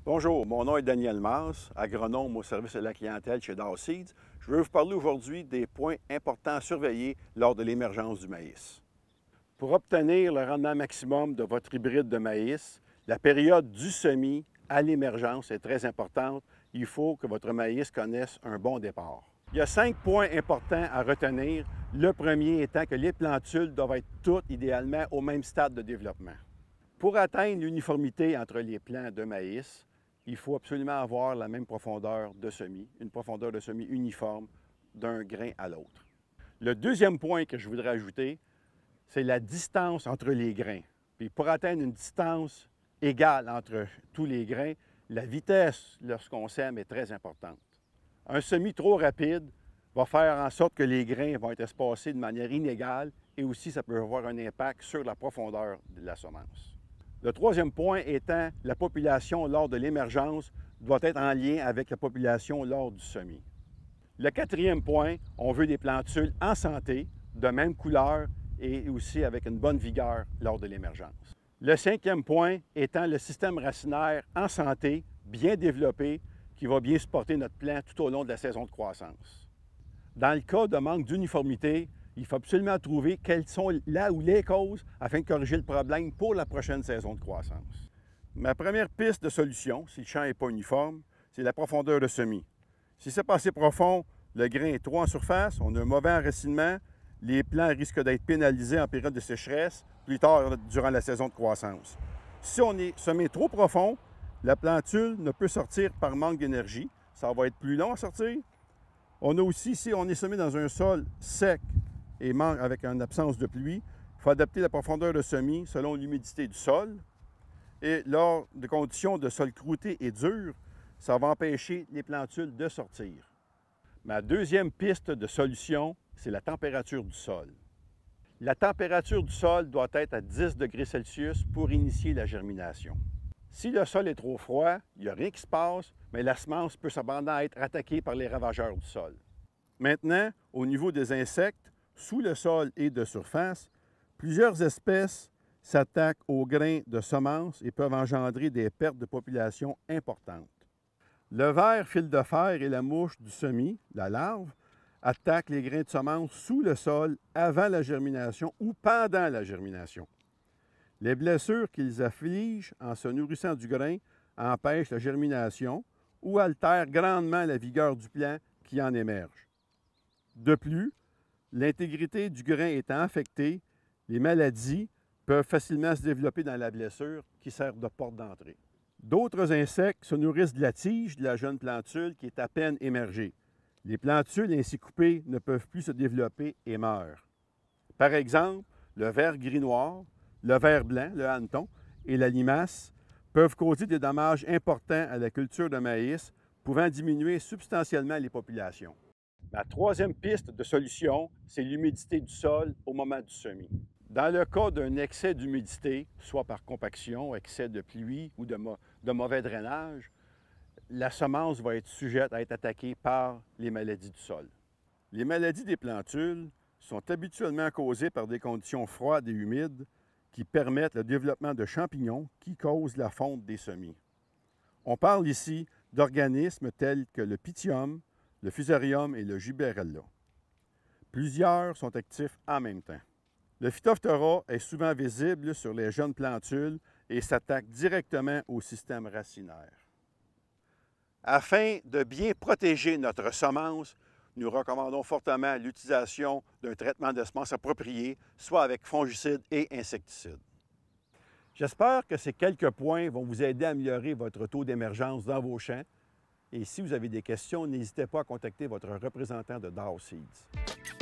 Bonjour, mon nom est Daniel Mars, agronome au service de la clientèle chez Dow Seeds. Je veux vous parler aujourd'hui des points importants à surveiller lors de l'émergence du maïs. Pour obtenir le rendement maximum de votre hybride de maïs, la période du semis à l'émergence est très importante. Il faut que votre maïs connaisse un bon départ. Il y a 5 points importants à retenir. Le premier étant que les plantules doivent être toutes idéalement au même stade de développement. Pour atteindre l'uniformité entre les plants de maïs, il faut absolument avoir la même profondeur de semis, une profondeur de semis uniforme d'un grain à l'autre. Le deuxième point que je voudrais ajouter, c'est la distance entre les grains. Puis pour atteindre une distance égale entre tous les grains, la vitesse lorsqu'on sème est très importante. Un semis trop rapide va faire en sorte que les grains vont être espacés de manière inégale et aussi ça peut avoir un impact sur la profondeur de la semence. Le troisième point étant la population lors de l'émergence doit être en lien avec la population lors du semis. Le quatrième point, on veut des plantules en santé, de même couleur et aussi avec une bonne vigueur lors de l'émergence. Le cinquième point étant le système racinaire en santé, bien développé, qui va bien supporter notre plant tout au long de la saison de croissance. Dans le cas de manque d'uniformité, il faut absolument trouver quelles sont là ou les causes afin de corriger le problème pour la prochaine saison de croissance. Ma première piste de solution, si le champ n'est pas uniforme, c'est la profondeur de semis. Si c'est pas assez profond, le grain est trop en surface, on a un mauvais enracinement, les plants risquent d'être pénalisés en période de sécheresse plus tard durant la saison de croissance. Si on est semé trop profond, la plantule ne peut sortir par manque d'énergie, ça va être plus long à sortir. On a aussi, si on est semé dans un sol sec et avec une absence de pluie, il faut adapter la profondeur de semis selon l'humidité du sol. Et lors de conditions de sol croûté et dur, ça va empêcher les plantules de sortir. Ma deuxième piste de solution, c'est la température du sol. La température du sol doit être à 10 degrés Celsius pour initier la germination. Si le sol est trop froid, il n'y a rien qui se passe, mais la semence peut cependant être attaquée par les ravageurs du sol. Maintenant, au niveau des insectes, sous le sol et de surface, plusieurs espèces s'attaquent aux grains de semences et peuvent engendrer des pertes de population importantes. Le ver fil de fer et la mouche du semis, la larve, attaquent les grains de semences sous le sol avant la germination ou pendant la germination. Les blessures qu'ils affligent en se nourrissant du grain empêchent la germination ou altèrent grandement la vigueur du plant qui en émerge. De plus, l'intégrité du grain étant affectée, les maladies peuvent facilement se développer dans la blessure qui sert de porte d'entrée. D'autres insectes se nourrissent de la tige de la jeune plantule qui est à peine émergée. Les plantules ainsi coupées ne peuvent plus se développer et meurent. Par exemple, le ver gris-noir, le ver blanc, le hanneton et la limace peuvent causer des dommages importants à la culture de maïs, pouvant diminuer substantiellement les populations. La troisième piste de solution, c'est l'humidité du sol au moment du semis. Dans le cas d'un excès d'humidité, soit par compaction, excès de pluie ou de mauvais drainage, la semence va être sujette à être attaquée par les maladies du sol. Les maladies des plantules sont habituellement causées par des conditions froides et humides qui permettent le développement de champignons qui causent la fonte des semis. On parle ici d'organismes tels que le Pythium, le Fusarium et le Gibberella. Plusieurs sont actifs en même temps. Le Phytophthora est souvent visible sur les jeunes plantules et s'attaque directement au système racinaire. Afin de bien protéger notre semence, nous recommandons fortement l'utilisation d'un traitement de semences approprié, soit avec fongicides et insecticides. J'espère que ces quelques points vont vous aider à améliorer votre taux d'émergence dans vos champs. Et si vous avez des questions, n'hésitez pas à contacter votre représentant de Dow Seeds.